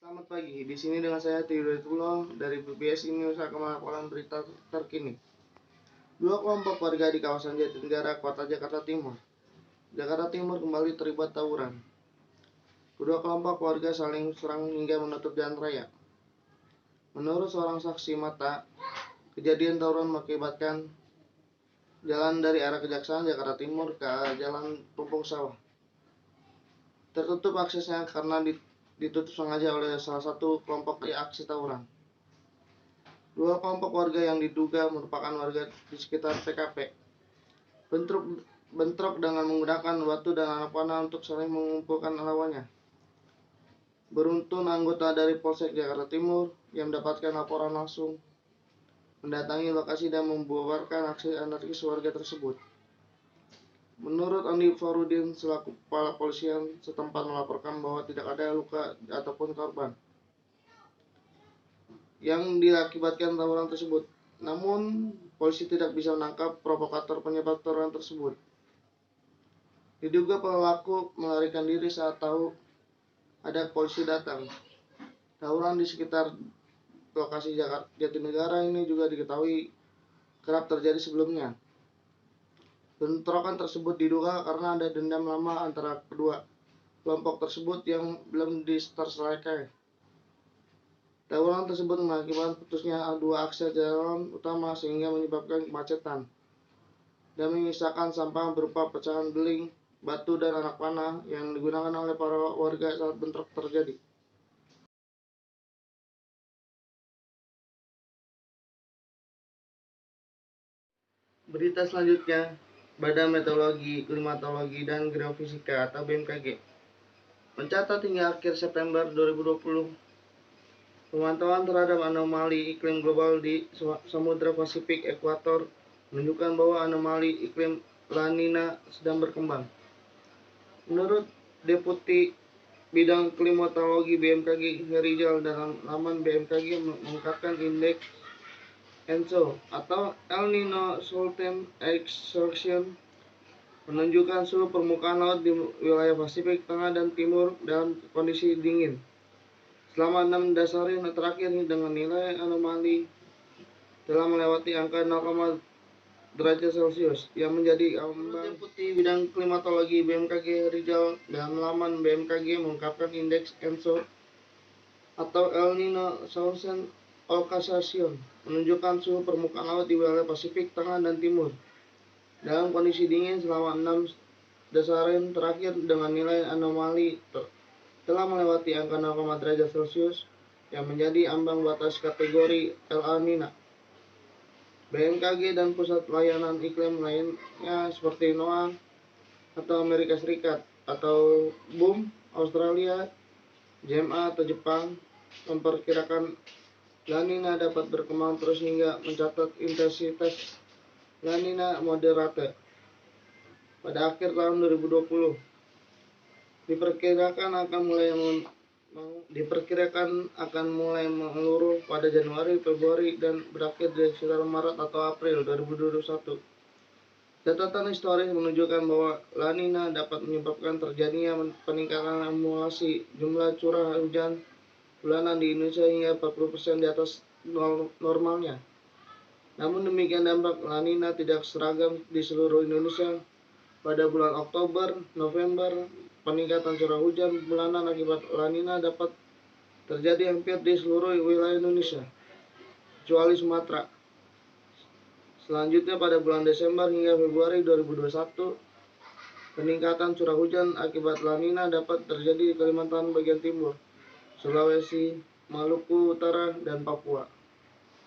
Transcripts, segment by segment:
Selamat pagi, di sini dengan saya Tidurullah dari BBSI News akan melaporkan berita terkini. Dua kelompok warga di kawasan Jatinegara, Kota Jakarta Timur. Jakarta Timur kembali terlibat tawuran. Kedua kelompok warga saling serang hingga menutup jalan raya. Menurut seorang saksi mata, kejadian tawuran mengakibatkan jalan dari arah Kejaksaan Jakarta Timur ke arah Jalan Pumpung Sawah tertutup aksesnya karena ditutup sengaja oleh salah satu kelompok aksi tawuran. Dua kelompok warga yang diduga merupakan warga di sekitar TKP bentrok dengan menggunakan batu dan anak panah untuk saling mengumpulkan lawannya. Beruntung anggota dari Polsek Jakarta Timur yang mendapatkan laporan langsung mendatangi lokasi dan membubarkan aksi anarkis warga tersebut. Menurut Andi Farudin selaku kepala polisian setempat melaporkan bahwa tidak ada luka ataupun korban yang diakibatkan tawuran tersebut. Namun, polisi tidak bisa menangkap provokator penyebab tawuran tersebut. Diduga pelaku melarikan diri saat tahu ada polisi datang. Tawuran di sekitar lokasi Jatinegara ini juga diketahui kerap terjadi sebelumnya. Bentrokan tersebut diduga karena ada dendam lama antara kedua kelompok tersebut yang belum terselesaikan. Tawuran tersebut mengakibatkan putusnya dua akses jalan utama sehingga menyebabkan kemacetan dan menyisakan sampah berupa pecahan beling, batu, dan anak panah yang digunakan oleh para warga saat bentrok terjadi. Berita selanjutnya, Badan Meteorologi, Klimatologi, dan Geofisika atau BMKG mencatat hingga akhir September 2020 pemantauan terhadap anomali iklim global di Samudra Pasifik Ekuator menunjukkan bahwa anomali iklim La Nina sedang berkembang. Menurut Deputi Bidang Klimatologi BMKG Herijal, dalam laman BMKG mengungkapkan indeks ENSO atau El Nino Saltwater Extraction menunjukkan suhu permukaan laut di wilayah Pasifik Tengah dan Timur dalam kondisi dingin selama 6 dasarian terakhir dengan nilai anomali telah melewati angka 0, derajat Celcius yang menjadi ambang. Deputi Bidang Klimatologi BMKG Rizal dalam laman BMKG mengungkapkan indeks ENSO atau El Nino Saltwater Extraction menunjukkan suhu permukaan laut di wilayah Pasifik Tengah dan Timur dalam kondisi dingin selama 6 dasarian terakhir dengan nilai anomali telah melewati angka 0, derajat Celcius yang menjadi ambang batas kategori La Nina. BMKG dan pusat layanan iklim lainnya seperti NOAA atau Amerika Serikat atau BUM Australia, JMA atau Jepang memperkirakan La Nina dapat berkembang terus hingga mencatat intensitas La Nina moderate pada akhir tahun 2020. Diperkirakan akan mulai menyeluruh pada Januari, Februari, dan berakhir di sekitar Maret atau April 2021. Catatan historis menunjukkan bahwa La Nina dapat menyebabkan terjadinya peningkatan akumulasi jumlah curah hujan bulanan di Indonesia hingga 40% di atas normalnya. Namun demikian, dampak La Nina tidak seragam di seluruh Indonesia. Pada bulan Oktober, November, peningkatan curah hujan bulanan akibat La Nina dapat terjadi hampir di seluruh wilayah Indonesia, kecuali Sumatera. Selanjutnya pada bulan Desember hingga Februari 2021, peningkatan curah hujan akibat La Nina dapat terjadi di Kalimantan bagian timur, Sulawesi, Maluku Utara, dan Papua.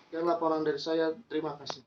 Sekian laporan dari saya, terima kasih.